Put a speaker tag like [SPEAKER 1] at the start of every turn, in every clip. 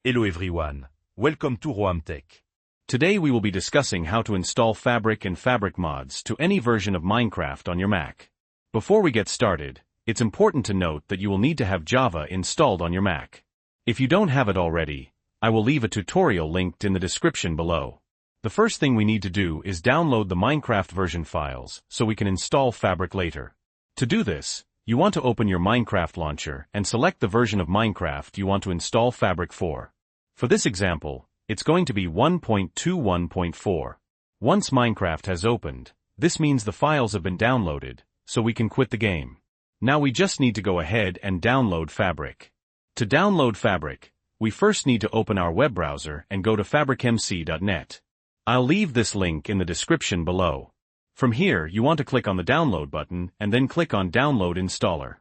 [SPEAKER 1] Hello everyone, welcome to Roam Tech.
[SPEAKER 2] Today we will be discussing how to install Fabric and Fabric mods to any version of Minecraft on your Mac. Before we get started, it's important to note that you will need to have Java installed on your Mac. If you don't have it already, I will leave a tutorial linked in the description below. The first thing we need to do is download the Minecraft version files so we can install Fabric later. To do this, you want to open your Minecraft launcher and select the version of Minecraft you want to install Fabric for. For this example, it's going to be 1.21.4. Once Minecraft has opened, this means the files have been downloaded, so we can quit the game. Now we just need to go ahead and download Fabric. To download Fabric, we first need to open our web browser and go to fabricmc.net. I'll leave this link in the description below. From here, you want to click on the download button and then click on Download Installer.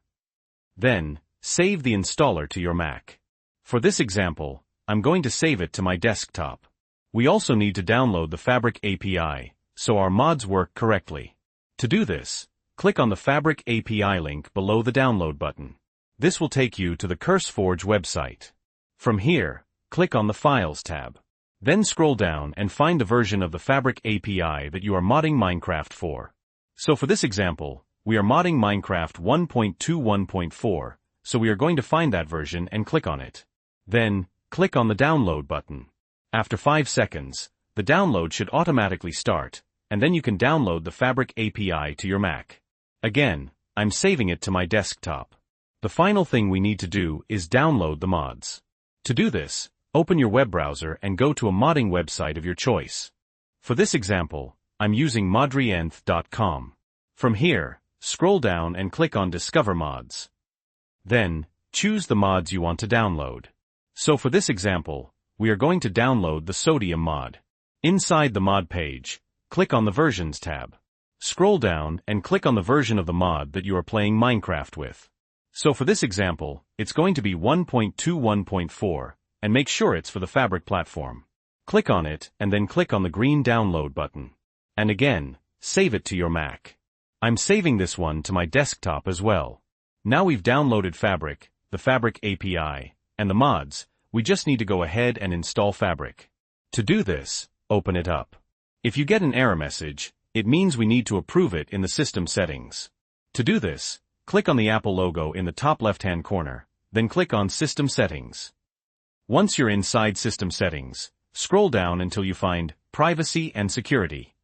[SPEAKER 2] Then, save the installer to your Mac. For this example, I'm going to save it to my desktop. We also need to download the Fabric API, so our mods work correctly. To do this, click on the Fabric API link below the download button. This will take you to the CurseForge website. From here, click on the Files tab. Then scroll down and find the version of the Fabric API that you are modding Minecraft for. So for this example, we are modding Minecraft 1.21.4, so we are going to find that version and click on it. Then, click on the download button. After 5 seconds, the download should automatically start, and then you can download the Fabric API to your Mac. Again, I'm saving it to my desktop. The final thing we need to do is download the mods. To do this, open your web browser and go to a modding website of your choice. For this example, I'm using modrienth.com. From here, scroll down and click on Discover Mods. Then, choose the mods you want to download. So for this example, we are going to download the Sodium mod. Inside the mod page, click on the Versions tab. Scroll down and click on the version of the mod that you are playing Minecraft with. So for this example, it's going to be 1.21.4. and make sure it's for the Fabric platform. Click on it and then click on the green download button. And again, save it to your Mac. I'm saving this one to my desktop as well. Now we've downloaded Fabric, the Fabric API, and the mods, we just need to go ahead and install Fabric. To do this, open it up. If you get an error message, it means we need to approve it in the system settings. To do this, click on the Apple logo in the top left-hand corner, then click on System Settings. Once you're inside System Settings, scroll down until you find Privacy and Security.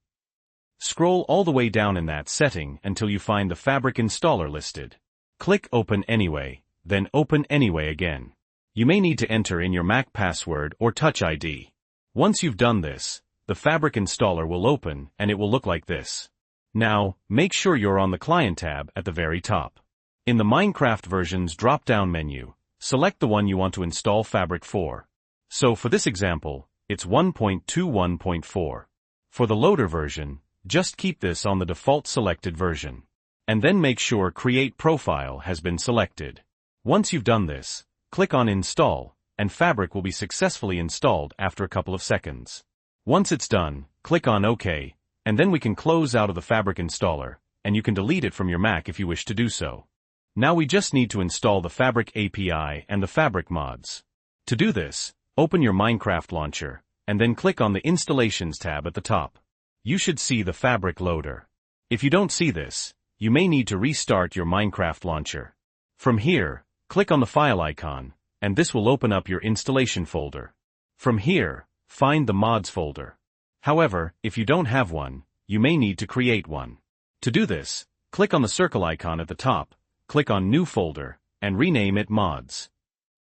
[SPEAKER 2] Scroll all the way down in that setting until you find the Fabric installer listed. Click Open Anyway, then Open Anyway again. You may need to enter in your Mac password or Touch ID. Once you've done this, the Fabric installer will open and it will look like this. Now, make sure you're on the Client tab at the very top. In the Minecraft versions drop-down menu, select the one you want to install Fabric for. So for this example, it's 1.21.4. For the loader version, just keep this on the default selected version. And then make sure Create Profile has been selected. Once you've done this, click on Install, and Fabric will be successfully installed after a couple of seconds. Once it's done, click on OK, and then we can close out of the Fabric installer, and you can delete it from your Mac if you wish to do so. Now we just need to install the Fabric API and the Fabric mods. To do this, open your Minecraft launcher, and then click on the Installations tab at the top. You should see the Fabric loader. If you don't see this, you may need to restart your Minecraft launcher. From here, click on the file icon, and this will open up your installation folder. From here, find the mods folder. However, if you don't have one, you may need to create one. To do this, click on the circle icon at the top, click on New Folder, and rename it Mods.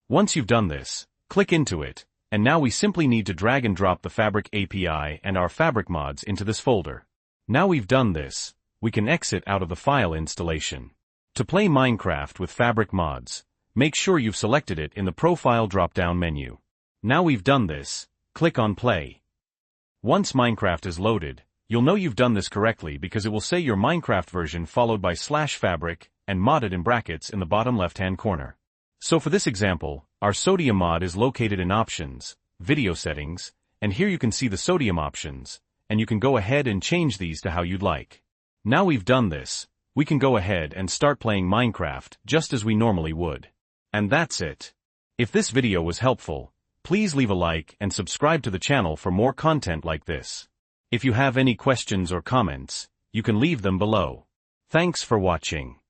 [SPEAKER 2] Once you've done this, click into it, and now we simply need to drag and drop the Fabric API and our Fabric mods into this folder. Now we've done this, we can exit out of the file installation. To play Minecraft with Fabric mods, make sure you've selected it in the Profile drop-down menu. Now we've done this, click on Play. Once Minecraft is loaded, you'll know you've done this correctly because it will say your Minecraft version followed by /Fabric, and modded in brackets in the bottom left-hand corner. So for this example, our Sodium mod is located in Options, Video Settings, and here you can see the Sodium options, and you can go ahead and change these to how you'd like. Now we've done this, we can go ahead and start playing Minecraft just as we normally would. And that's it. If this video was helpful, Please leave a like and subscribe to the channel for more content like this. If you have any questions or comments, you can leave them below. Thanks for watching.